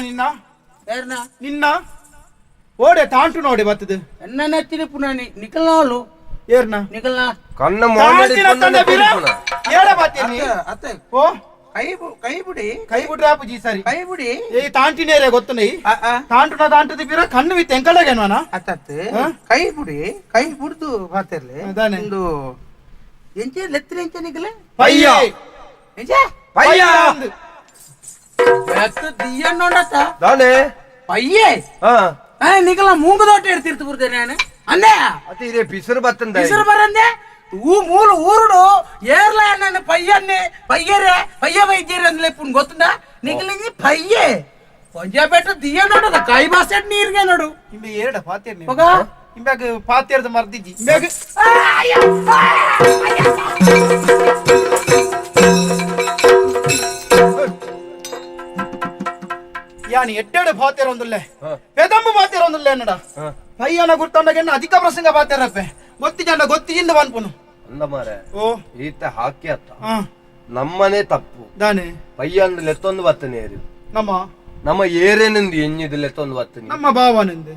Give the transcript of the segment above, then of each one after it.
ನಿನ್ನ ಯಾರನ್ನ ನಿನ್ನ ಓಡೆ ತಾಂಟು ನೋಡಿ ಬರ್ತದೆ ಎನ್ನ ನೆಚ್ಚಿನ ಪುನಾನಿ ನಿಕಲ್ನಾಳು ಏರ್ನ ನಿಕಲ್ನಾ ಕಣ್ಣ ಮೋಡಿ ಏಳ ಬಾತೀನಿ ಅತ್ತೆ ಓ ಕೈ ಬಿಡಿ ಕೈ ಬಿಡ್ರೆ ಆಪುಜಿ ಸರಿ ಕೈ ಬಿಡಿ ಈ ತಾಂಟಿನೇರೆ ಗೊತ್ತು ನೈ ತಾಂಟುನ ತಾಂಟದ ಬಿರ ಕಣ್ಣು ಬಿತ್ತು ಎಂಕಳಗೇನೋನ ಅತ್ತೆ ಕೈ ಬಿಡಿ ಕೈ ಬಿಡ್ದು ಬಾತಿರ್ಲಿ ಅದಾನೆ ಒಂದು ಎಂಚೆ ಲೆತ್ರಿ ಎಂಚೆ ನಿಕಲೆ ಪಯ್ಯ ಎಂಚೆ ಪಯ್ಯ ಎತ್ತು ದಿಯನ್ನೋಡತ್ತ ದಾನೆ ಪಯ್ಯೆ ಹಾ ನಿಕಲ ಮೂಗದೋಟ ಇರ್ತಿರ್ತು ಬರ್ತೇನೆ ನಾನು ಅನ್ನೇ ಅತಿ ಇದೆ ಪಿಸರು ಬತ್ತಂದ ಹೆಸರು ಬರಂದೆ ಮೂಲ ಊರುಡು ಏರ್ಲ ನನ್ನ ಪಯ್ಯನ್ನೇ ಪಯ್ಯರೆ ಪಯ್ಯ ವೈದ್ಯರು ಅಂದ್ಲೆ ಪುಣ್ ಗೊತ್ತುಂಡ ನಿಕಲಿಂಗಿ ಪಯ್ಯೆ ಪಂಜಾ ಬೆಟ್ಟ ದಿಯ ನೋಡದ ಕೈ ಬಾಸೆಟ್ ನೀರ್ಗೆ ನೋಡು ಇಂಬೆ ಎರಡ ಪಾತೇರ್ ಹೋಗ ಇಂಬಾಗ ಪಾತೇರ್ದ ಮರ್ದಿಜಿ ಇಂಬಾಗ ಯಾನಿ ಎಡ್ಡೆಡೆ ಪಾತೇರ ಒಂದುಲ್ಲೆ ಪೆದಂಬು ಪಾತೇರ ಒಂದುಲ್ಲೆ ಅನ್ನಡ ಪಯ್ಯನ ಗುರ್ತಂಡಗೆನ್ನ ಅಧಿಕ ಪ್ರಸಂಗ ಪಾತೇರಪ್ಪೆ ಗೊತ್ತಿಜಂಡ ಗೊತ್ತಿಜಿಂದ ಬನ್ಪುನು ಅಂದ ಮಾರೆ ಓ ಈತ ಹಾಕಿ ಅತ್ತ ನಮ್ಮನೆ ತಪ್ಪು ದಾನೆ ಪಯ್ಯ ಅಂದ್ರೆ ಲೆತ್ತೊಂದು ಬತ್ತನೆ ನಮ್ಮ ಏರೇನಿಂದ ಎಣ್ಣಿದ ಲೆತ್ತೊಂದು ಬತ್ತನೆ ನಮ್ಮ ಭಾವನೆಂದು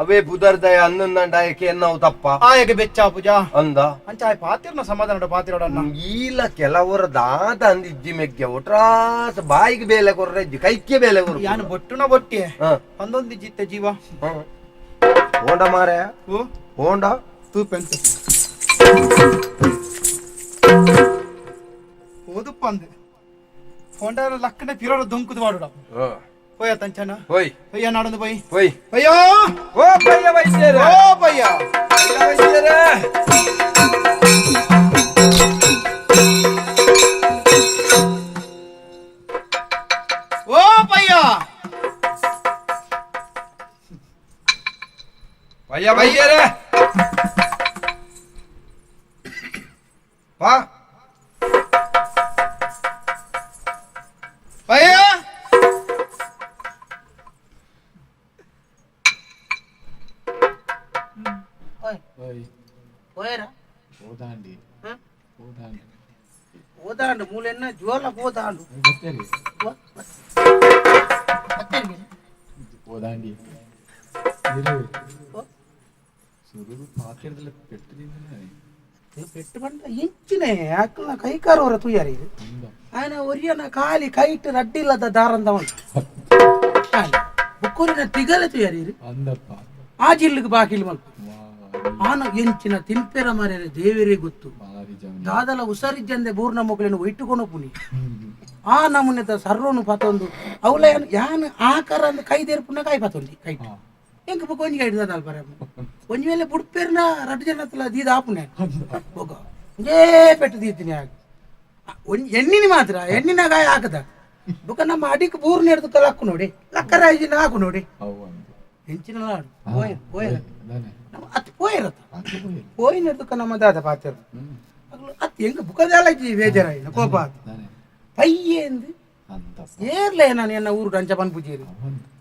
ಅವೇ ಬುಧರ್ದಯ ಅನ್ನಂದಾಯಕ್ಕೆ ನಾವು ತಪ್ಪ ಆಯಗೆ ಬೆಚ್ಚ ಪೂಜಾ ಅಂದ ಅಂಚಾಯ್ ಪಾತಿರ್ನ ಸಮಾಧಾನ ಪಾತಿರೋಡನ್ನ ಈಲ ಕೆಲವರ ದಾದ ಅಂದಿಜ್ಜಿ ಮೆಗ್ಗೆ ಒಟ್ರಾಸ ಬಾಯಿಗೆ ಬೇಲೆ ಕೊರ್ರೆ ಇಜ್ಜಿ ಕೈಕ್ಕೆ ಬೇಲೆ ಕೊರ್ರೆ ಯಾನು ಬೊಟ್ಟುನ ಬೊಟ್ಟೆ ಒಂದೊಂದು ಜಿತ್ತೆ ಜೀವ ಹೋಂಡ ಮಾರ ಓ ಹೋಂಡ ತೂಪೆಂತ ಓದುಪ್ಪ ಅಂದೆ ಹೊಂಡಾರ ಲಕ್ಕನೆ ಪಿರೋಡ ದೊಂಕುದು ಮಾಡೋಡ ಪಯ್ಯ ತಂಚನ ಹೋಯ್ ಪಯ್ಯ ನಾಡೊಂದು ಪೈ ಹೋಯ್ ಪಯ್ಯೋ ಓ ಪಯ್ಯ ವೈದ್ಯರ ಓ ಪಯ್ಯ ವೈದ್ಯರ ಓ ಪಯ್ಯ ಪಯ್ಯ ವೈದ್ಯರ ಬಾ ಪಯ್ಯ ಓದಾಂಡು ಮೂಲೆನ್ನ ಜೋಲ ಓದಾಂಡು ಓದಾಂಡಿ ಪೆಟ್ಟು ಬಂದ ಇಂಚಿನೇ ಅಕ್ಕನ ಕೈಕಾರವರ ತುಯ್ಯಾರಿ ఆయన ఒరియన కాలి కైట్ రడ్డిల్లದ దారంద బుక్కురిన తిగల ತುಯ್ಯಾರಿ ಆ ಜಿಲ್ಲೆಗೆ ಬಾಕಿಲ್ ಮಲ್ಪ ಆನ ಎಂಚಿನ ತಿನ್ಪೆರ ಮರೆ ದೇವರೇ ಗೊತ್ತು ದಾದಲ ಉಸರಿಜ್ಜಂದೆ ಬೂರ್ನ ಮಕ್ಕಳನ್ನು ಒಯ್ಟುಕೊಂಡು ಪುನಿ ಆ ನಮೂನೆದ ಸರ್ವನು ಪತೊಂದು ಅವಲ ಯಾನ್ ಆಕಾರ ಅಂದ ಕೈ ದೇರ್ಪುನ ಕಾಯಿ ಪತೊಂದಿ ಕೈ ಎಂಕ ಬುಕ್ ಒಂಜಿ ಕೈ ದಾದಲ್ ಬರ ಒಂಜಿ ವೇಳೆ ಬುಡ್ಪೇರ್ನ ರಡ್ಡು ಜನತ್ತಲ ದೀದ ಆಪುನೆ ಹೋಗ ಒಂಜೇ ಪೆಟ್ಟು ದೀತೀನಿ ಆಗ ಎಣ್ಣಿನಿ ಮಾತ್ರ ಎಣ್ಣಿನ ಗಾಯ ಹಾಕದ ಬುಕ್ಕ ನಮ್ಮ ಅಡಿಕ್ ಬೂರ್ನ ಹಿಡ್ದು ಕಲಕ್ಕು ನೋಡಿ ಲಕ್ಕರಾಜಿನ ಹಾಕು ನೋಡಿ ಹೆಂಚಿನ ಲಾಡು ಅತ್ ಪೋಯಿರತ್ತ ಪೋಯಿನ ಹಿಡ್ದುಕ ನಮ್ಮ ದಾದ ಪಾತ್ರ ಅತ್ ಹೆಂಗ ಬುಕ್ಕದೆಲ್ಲ ಬೇಜಾರಾಯಿನ ಕೋಪ ಪಯ್ಯೆ ಎಂದು ಏರ್ಲೇ ನಾನು ಎನ್ನ ಊರು ಅಂಚ ಪನ್ ಪೂಜೇರಿ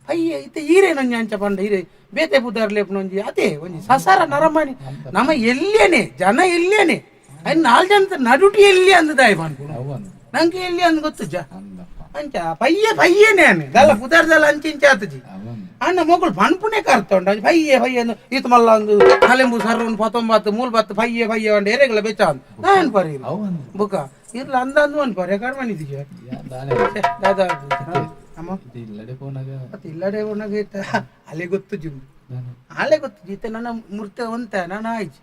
ಪಯ್ಯೆ ಇತ್ತೆ ಈರೇನೊಂಜಿ ಅಂಚ ಪಂಡ ಈರೇ ಬೇತೆ ಬುದ್ದಾರ್ ಲೇಪನೊಂಜಿ ಅದೇ ಒಂಜಿ ಸಸಾರ ನರಮಣಿ ನಮ್ಮ ಎಲ್ಲೇನೆ ಜನ ಎಲ್ಲೇನೆ ಅಯ್ಯ 4 ಜನ ನಡುಟಿ ಎಲ್ಲಿ ಅಂದಾಯ್ ಮಾಡ್ಕೊಂಡು ನಂಗೆ ಎಲ್ಲಿ ಅಂದ್ ಗೊತ್ತು ಜ ಅಂಚ ಪಯ್ಯೆ ಪಯ್ಯೇನೆ ಅನ್ನ ದಲ್ಲ ಬುದ್ದಾರ್ದಲ್ಲ ಅಂಚಿಂಚ ಆತಜಿ ಅಣ್ಣ ಮಗಳು ಪನ್ಪುನೆ ಕರ್ತೊಂಡ ಪಯ್ಯೆ ಪಯ್ಯೆ ಈತ ಮಲ್ಲ ಒಂದು ಹಲೆಂಬು ಸರ್ವನ್ 19 ಮೂಲ್ ಬತ್ತು ಪಯ್ಯೆ ಪಯ್ಯೆ ಒಂಡೆ ಎರೆಗಳ ಬೆಚ್ಚ ಅಂತ ನಾನು ಪರಿ ಬುಕ್ಕ ಇರ್ಲ ಅಂದಂದು ಒಂದು ಪರಿ ಕಡ್ಮಣಿದೀಜ ದಾದಾ ಅಮ್ಮ ಇಲ್ಲಡೆ ಪೋನಾಗ ಅಲೆ ಗೊತ್ತು ಜಿ ಅಲೆ ಗೊತ್ತು ಜೀತೆ ನನ್ನ ಮೂರ್ತೆ ಒಂತ ನಾನು ಆಯ್ತು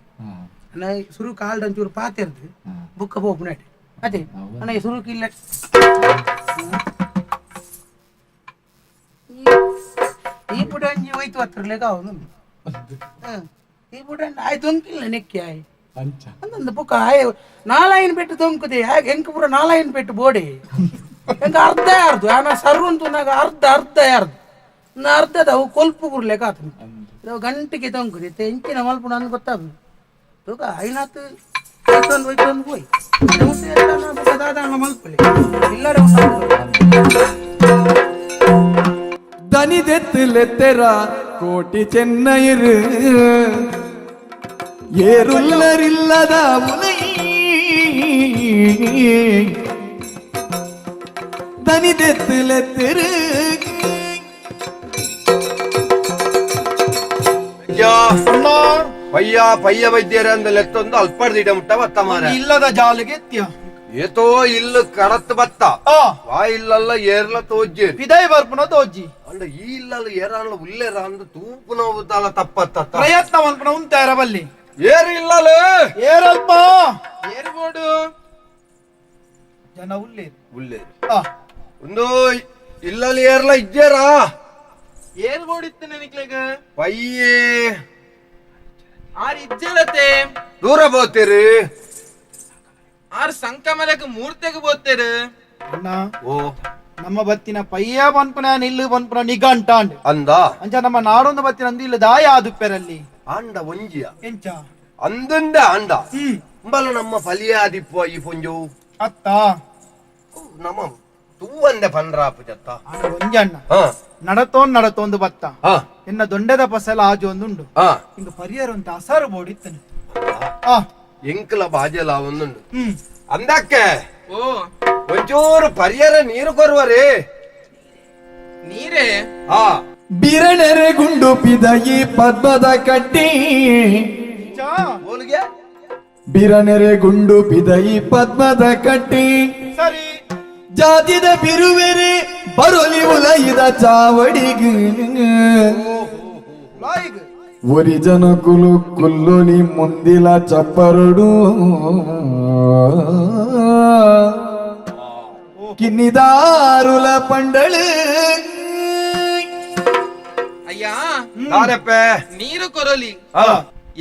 ಅಣ್ಣ ಸುರು ಕಾಲ್ಡ ಒಂಚೂರು ಪಾತಿರ್ದು ಬುಕ್ಕ ಹೋಗ್ಬಿಟ್ಟು ಅದೇ ಅಣ್ಣ ಸುರುಕ್ ಇಲ್ಲ ಈ ಬುಡಂಜಿ ಹೋಯ್ತು ಹತ್ರಲೇಕ ಅವನು ಈ ಬುಡಂಜಿ ಆಯ್ ದೊಂಕಿಲ್ಲ ನೆಕ್ಕಿ ಆಯ್ ಅಂದಂದು ಬುಕ್ಕ ಆಯ್ 4 ಪೆಟ್ಟು ದೊಂಕುದೆ ಹಾಗೆ ಎಂಕ ಪೂರ 4 ಪೆಟ್ಟು ಬೋಡೆ ಎಂಕ ಅರ್ಧ ಯಾರ್ದು ಆನ ಸರ್ವಂತು ನಾಗ ಅರ್ಧ ಯಾರ್ದು ಅರ್ಧದ ಅವು ಕೊಲ್ಪು ಬುರ್ಲೇಕ ಆತನು ಗಂಟೆಗೆ ದೊಂಕುದೆ ಎಂಚಿನ ಮಲ್ಪುಣ ಅಂದ್ ಗೊತ್ತಾಗ ತೂಕ ಐನಾತ್ ಹೋಯ್ತು ಹೋಯ್ ದಾದ ಮಲ್ಪಲೆ ಇಲ್ಲಡೆ தனிதெத்துல தெரா கோட்டி சென்னையிரு ஏருள்ளரில்லத முனை தனிதெத்துல தெரு ಪಯ್ಯ ವೈದ್ಯರ ಅಂದಲ್ಲ ಎತ್ತೊಂದು ಅಲ್ಪಡ್ದಿಡ ಮುಟ್ಟ ಬತ್ತ ಮಾರ ಇಲ್ಲದ ಜಾಲಿಗೆ ಎತ್ತಿಯ ಏತೋ ಇಲ್ಲು ಕಡತ್ ಬತ್ತ ಆ ವಾ ಇಲ್ಲಲ್ಲ ಏರ್ಲ ತೋಜ್ಜಿ ವಿದಾಯ ಬರ್ಪುನ ತೋಜ್ಜಿ ಅಂಡ ಈ ಇಲ್ಲಲ್ಲ ಏರಲ್ಲ ಉಲ್ಲೇರ ಅಂದ ತೂಪು ನೋವುದಲ್ಲ ತಪ್ಪತ್ತ ಪ್ರಯತ್ನ ಮನ್ಪುನ ಉಂತಾರ ಬಲ್ಲಿ ಏರ್ ಇಲ್ಲಲೇ ಏರಲ್ಪ ಏರ್ಬೋಡು ಜನ ಉಳ್ಳೇ ಉಲ್ಲೇ ಆ ಒಂದು ಇಲ್ಲಲ್ಲಿ ಏರ್ಲ ಇಜ್ಜೇರಾ ಏರ್ಬೋಡಿತ್ತು ನನಗೆ ಪಯ್ಯೇ ಆರ್ ಇಜ್ಜಲತೆ ದೂರ ಬೋತೀರಿ ಆರ್ ಸಂಕಮಲಕ್ಕೆ ಮೂರ್ತೆಗೆ ಬೋತೇರು ಅಣ್ಣ ಓ ನಮ್ಮ ಬತ್ತಿನ ಪಯ್ಯ ಪನ್ಪುನ ನಿಲ್ಲು ಪನ್ಪುನ ನಿಘಂಟಾಂಡ್ ಅಂದ ಅಂಚ ನಮ್ಮ ನಾಡೊಂದು ಬತ್ತಿನ ಅಂದು ಇಲ್ಲ ದಾಯ ಆದುಪ್ಪೆರಲ್ಲಿ ಆಂಡ ಒಂಜಿಯ ಎಂಚ ಅಂದಂದ ಆಂಡ ಅಂಬಲ ನಮ್ಮ ಫಲಿಯಾದಿಪ್ಪ ಈ ಪುಂಜು ಅತ್ತ ನಮ್ಮ ತೂವಂದೆ ಪನ್ರಾಪು ಜತ್ತ ಆನ ಒಂಜಣ್ಣ ಹ ನಡತೋಂದು ಬತ್ತ ಹ ಎನ್ನ ದೊಂಡೆದ ಪಸಲ ಆಜು ಒಂದುಂಡು ಹ ಹಿಂಗ ಪರಿಹಾರ ಅಂತ ಅಸಾರು ಬೋಡಿತ್ತನೆ ಆ ಎಂಕಲ ಬಾಜಲ ಒಂದುಂಡು ಹ್ಮ್ ಅಂದಕ್ಕೆ ಓ ಒಂಚೂರು ಪರಿಹಾರ ನೀರು ಕೊರುವರಿ ನೀರೇ ಹಾ ಬಿರಣೆರೆ ಗುಂಡು ಪಿದಯಿ ಪದ್ಮದ ಕಟ್ಟಿ ಚಾ ಓಲ್ಗೆ ಬಿರಣೆರೆ ಗುಂಡು ಪಿದಯಿ ಪದ್ಮದ ಕಟ್ಟಿ ಸರಿ ಜಾತಿದ ಬಿರುವೆರೆ ಬರೊಲಿ ಉಲಯಿದ ಚಾವಡಿಗೆ ಲಾಯಿಗ್ ಒರಿಜನ ಕುಲು ಕುಲ್ಲೊಲಿ ಮುಂದಿಲ ಚಪ್ಪರಡು ಕಿನ್ನಿದಾರುಲ ಪಂಡಳು ಅಯ್ಯ ನಾರೆಪ್ಪೆ ನೀರು ಕೊರಲಿ ಹಾ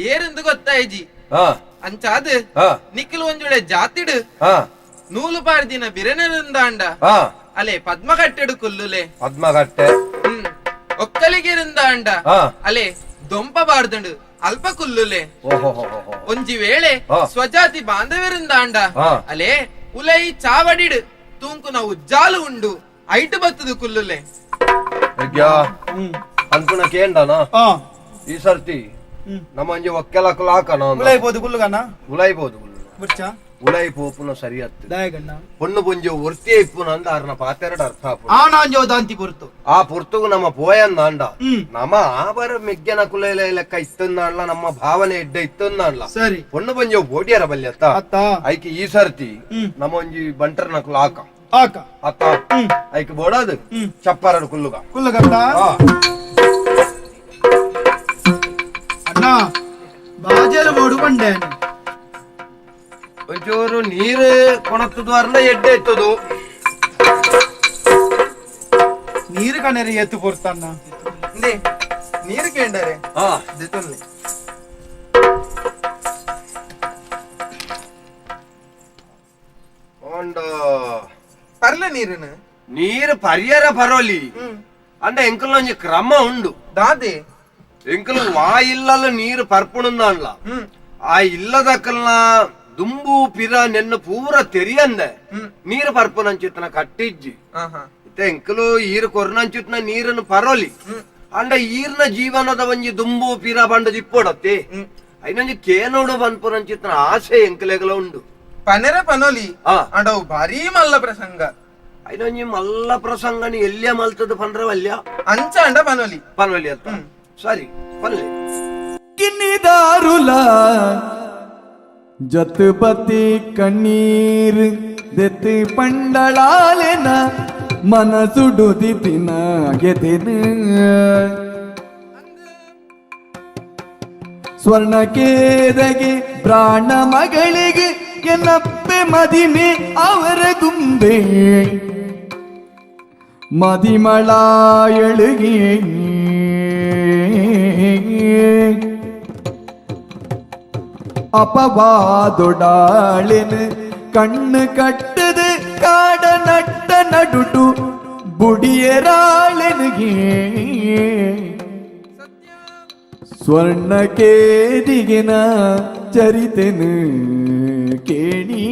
ಏರೆಂದು ಗೊತ್ತಾಯ್ಜಿ ಹಾ ಅಂಚಾದ್ ಹಾ ನಿಖಿಲ್ ಒಂಜುಡೆ ಜಾತಿಡು ಹಾ ನೂಲು ಪಾಡ್ದಿನ ಬಿರೆನರಿಂದಾಂಡ ಹಾ ಅಲೆ ಪದ್ಮ ಕಟ್ಟೆಡು ಕುಲ್ಲುಲೆ ಪದ್ಮಗಟ್ಟೆ ಒಕ್ಕಲಿಗೆರಿಂದಾಂಡ ಹಾ ಅಲೆ ದೊಂಪ ಬಾರ್ದಂಡು ಅಲ್ಪ ಕುಲ್ಲುಲೆ ಓಹೋ ಒಂಜಿ ವೇಳೆ ಹಾ. ಸ್ವಜಾತಿ ಬಾಂಧವ್ಯರಿಂದಾಂಡ ಹಾ. ಅಲೆ ಉಲೈ ಚಾವಡಿಡು ತೂಂಕು ನಾವು ಉಜ್ಜಾಲು ಉಂಡು ಐಟು ಬತ್ತದು ಕುಲ್ಲುಲೆ ಹ್ಮ್ ಅನ್ಪುಣ ಕೇಂಡನ ಆ ಈ ಸರ್ತಿ ಹ್ಮ್ ನಮ್ಮ ಅಂಜಿ ಒಕ್ಕೆಲಕ್ಕಲು ಹಾಕನ ಉಲೈಬೋದು ಕುಲ್ಲುಗನ ಉಲಾಯ್ಬೋದು ಬುಚ್ಚ ಉಲಾಯಿ ಪೋಪುನ ಸರಿ ಹತ್ತು ದಾಯಗಣ್ಣ பொண்ணு கொஞ்சம் ஒருத்தி இப்புன அந்த அரண பாத்தேரட அர்த்த ஆப்பு ಆನಾಂಜೋ ದಾಂತಿ ಪುರ್ತು ಆ ಪುರ್ತುಗು ನಮ್ಮ ಪೋಯಂದಾಂಡ ಹ್ಮ್ ನಮ್ಮ ಆಬರ ಮೆಗ್ಗೆನ ಕುಲೆಲ ಲೆಕ್ಕ ಇತ್ತಂದಾಂಡ್ಲ ನಮ್ಮ ಭಾವನೆ ಎಡ್ಡ ಇತ್ತಂದಾಂಡ್ಲ ಸರಿ பொண்ணு கொஞ்சம் ಓಡಿಯರ ಬಲ್ಲಿ ಅತ್ತ ಅತ್ತ ಐಕಿ ಈ ಸರ್ತಿ ಹ್ಮ್ ನಮ್ಮ ಒಂಜಿ ಬಂಟರ್ ನಕಲು ಹಾಕ ಆಕ ಅತ್ತ ಹ್ಮ್ ಐಕಿ ಬೋಡದು ಹ್ಮ್ ಚಪ್ಪರಡು ಕುಲ್ಲುಗ ಕುಲ್ಲಗಂಡ ಆ, ಅಣ್ಣ ಬಾಜೆಲು ಬೋಡು ಬಂಡೆ ಒಂಚೂರು ನೀರು ಕೊಣತ್ತದು ಅರ್ನ ಎಡ್ಡೆ ಇತ್ತದು ನೀರು ಕಣರಿ ಎತ್ತು ಪುರ್ತಣ್ಣ ಇಂದೆ ನೀರು ಕೇಂಡರೆ ಹಾ ದಿತೊನ್ನೆ ಒಂಡ ಪರ್ಲೆ ನೀರಿನ ನೀರು ಪರಿಹಾರ ಬರೋಲಿ ಅಂಡ ಎಂಕಲ್ ಒಂಜಿ ಕ್ರಮ ಉಂಡು ದಾದೆ ಎಂಕಲ್ ವಾ ಇಲ್ಲಲ್ಲ ನೀರು ಪರ್ಪುಣಂದಾಂಡ್ಲ ಆ ಇಲ್ಲದಕ್ಕಲ್ನ ದುಂಬು ಪಿರ ನೆನ್ನ ಪೂರ ತೆರಿಯಂದೆ ನೀರು ಪರ್ಪುನಂಚಿತ್ನ ಕಟ್ಟಿಜ್ಜಿ ಇತ್ತೆ ಎಂಕಲು ಈರು ಕೊರ್ನಂಚಿತ್ನ ನೀರನ್ನು ಪರೋಲಿ ಅಂಡ ಈರ್ನ ಜೀವನದ ಒಂಜಿ ದುಂಬು ಪಿರ ಬಂಡ ದಿಪ್ಪೊಡತ್ತೆ ಐನೊಂಜಿ ಕೇನೋಡು ಬನ್ಪುನಂಚಿತ್ನ ಆಸೆ ಎಂಕಲೆಗಲ ಉಂಡು ಪನೆರ ಪನೋಲಿ ಆ ಅಂಡವು ಭಾರಿ ಮಲ್ಲ ಪ್ರಸಂಗ ಐನೊಂಜಿ ಮಲ್ಲ ಪ್ರಸಂಗನಿ ಎಲ್ಲಿಯ ಮಲ್ತದ ಪಂಡ್ರವಲ್ಯ ಅಂಚ ಅಂಡ ಪನೋಲಿ ಪನ್ವಲಿ ಅಂತ ಸರಿ ಪನ್ಲೆ ಕಿನ್ನಿದಾರುಲ ಜತ್ ಬತಿ ಕಣ್ಣೀರ್ ದೆತ್ತಿ ಪಂಡಳಾಲೆನ ಮನಸುಡುದಿ ತಿನ ಗೆದಿನ ಸ್ವರ್ಣ ಕೇದಗೆ ಪ್ರಾಣ ಮಗಳಿಗೆ ಎನ್ನಪ್ಪೆ ಮದಿಮೆ ಅವರ ಗುಂಬೆ ಮದಿಮಳಾಯಳುಗೆ ಅಪವಾದೊಡಾಳೆನು ಕಣ್ಣು ಕಟ್ಟದು ಕಾಡ ನಟ್ಟ ನಡುಟು ಬುಡಿಯರಾಳೆನಿಗೆ ಸ್ವರ್ಣ ಕೇದಿಗಿನ ಚರಿತೆನು ಕೇಣಿ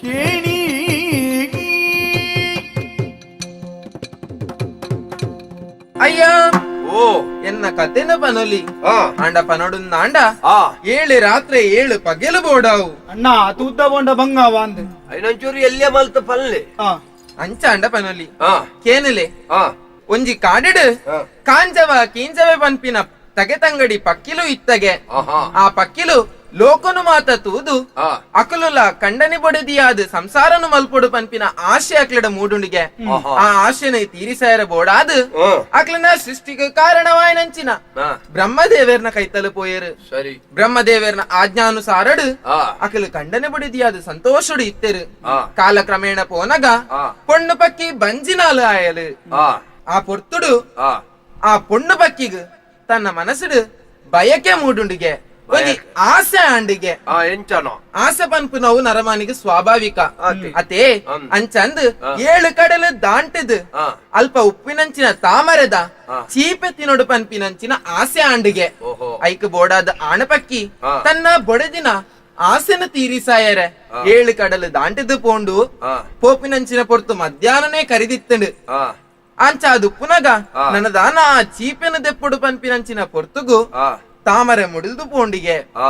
ಕೇಣಿ ಅಯ್ಯ ಓ ಎನ್ನ ಕತೆನ ಪನೋಲಿ ಆ ಅಂಡ ಪನೊಡುಂದಾಂಡ ಆ 7 ರಾತ್ರಿ 7 ಪಗೆಲು ಬೋಡಾವು ಅಣ್ಣ ತೂತ ಬೋಂಡ ಬಂಗಾವ ಅಂದ್ ಐನೊಂಚೂರು ಎಲ್ಲಿಯ ಮಲ್ತ ಪಲ್ಲೆ ಆ ಅಂಚ ಅಂಡ ಪನೋಲಿ ಆ ಕೇನಲೆ ಆ ಒಂಜಿ ಕಾಡಿಡು ಆ. ಕಾಂಚವ ಕೀಂಚವೆ ಪನ್ಪಿನ ತಗೆತಂಗಡಿ ಪಕ್ಕಿಲು ಇತ್ತಗೆ ಆಹಾ ಆ ಪಕ್ಕಿಲು ಲೋಕನು ಮಾತ ತೂದು ಆ ಅಕಲುಲ ಕಂಡನಿ ಬಡದಿಯಾದ ಸಂಸಾರನು ಮಲ್ಪೊಡು ಪನ್ಪಿನ ಆಶೆ ಅಕ್ಲಡ ಮೂಡುಂಡಿಗೆ ಆ ಆಶೆನ ತೀರಿಸಾಯರ ಬೋಡಾದು ಅಕ್ಲನ ಸೃಷ್ಟಿಗೆ ಕಾರಣವಾಯನಂಚಿನ ಬ್ರಹ್ಮದೇವೇರ್ನ ಕೈತಲು ಪೋಯರು ಸರಿ ಬ್ರಹ್ಮದೇವೇರ್ನ ಆಜ್ಞಾನುಸಾರಡು ಆ ಅಕಲು ಕಂಡನೆ ಬಡಿದಿಯಾದ ಸಂತೋಷಡು ಇತ್ತೆರು ಆ ಕಾಲಕ್ರಮೇಣ ಪೋನಗ ಆ ಪೊಣ್ಣು ಪಕ್ಕಿ ಬಂಜಿನಾಲು ಆಯಲು ಆ ಆ ಪೊರ್ತುಡು ಆ ಆ ಪೊಣ್ಣು ಪಕ್ಕಿಗ್ ತನ್ನ ಮನಸ್ಸುಡು ಬಯಕೆ ಮೂಡುಂಡಿಗೆ ಒಂಜಿ ಆಸೆ ಆಂಡಿಗೆ ಆ ಎಂಚನೋ ಆಸೆ ಪನ್ಪು ನಾವು ನರಮಾನಿಗೆ ಸ್ವಾಭಾವಿಕ ಅತೆ ಅಂಚಂದ್ 7 ಕಡಲು ದಾಂಟದ್ ಆ ಅಲ್ಪ ಉಪ್ಪಿನಂಚಿನ ತಾಮರೆದ ಚೀಪೆ ತಿನ್ನೊಡು ಪನ್ಪಿನಂಚಿನ ಆಸೆ ಆಂಡಿಗೆ ಓಹೋ ಐಕ್ ಬೋಡಾದ ಆಣಪಕ್ಕಿ ತನ್ನ ಬೊಡೆದಿನ ಆಸೆನ ತೀರಿಸಾಯರೆ 7 ಕಡಲು ದಾಂಟದು ಪೋಂಡು ಆ ಪೋಪಿನಂಚಿನ ಪೊರ್ತು ಮಧ್ಯಾಹ್ನನೇ ಕರಿದಿತ್ತಂಡು ಆ ಅಂಚ ಅದು ಪುನಗ ನನ್ನದಾನ ಆ ಚೀಪೆನ ದೆಪ್ಪೊಡು ಪನ್ಪಿನಂಚಿನ ಪೊರ್ತುಗು ಆ ತಾಮರೆ ಮುಡಿದು ಪೋಂಡಿಗೆ ಆ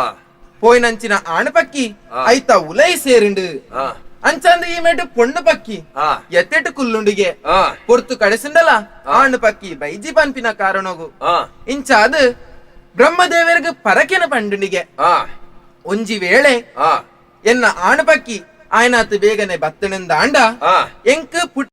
పోయినంచిన ఆనపక్కి అయిత ఉలై సేరిండు ఆ అంచంది ఈ మెటు పొండు పక్కి ఆ ఎత్తెటు కుల్లుండిగే ఆ పొర్తు కడసిండల ఆనపక్కి బైజి పన్పిన కారణోగు ఆ ಇಂಚಾದು ಬ್ರಹ್ಮದೇವರಿಗೆ ಪರಕೆನ ಪಂಡುಂಡಿಗೆ ಆ ಒಂಜಿ ವೇಳೆ ಆ ಎನ್ನ ಆನಪಕ್ಕಿ ಆಯ್ನಾತು ಬೇಗನೆ ಬತ್ತನೆಂದ ಅಂಡ ಆ ಎಂಕ್ ಪುಟ್ಟ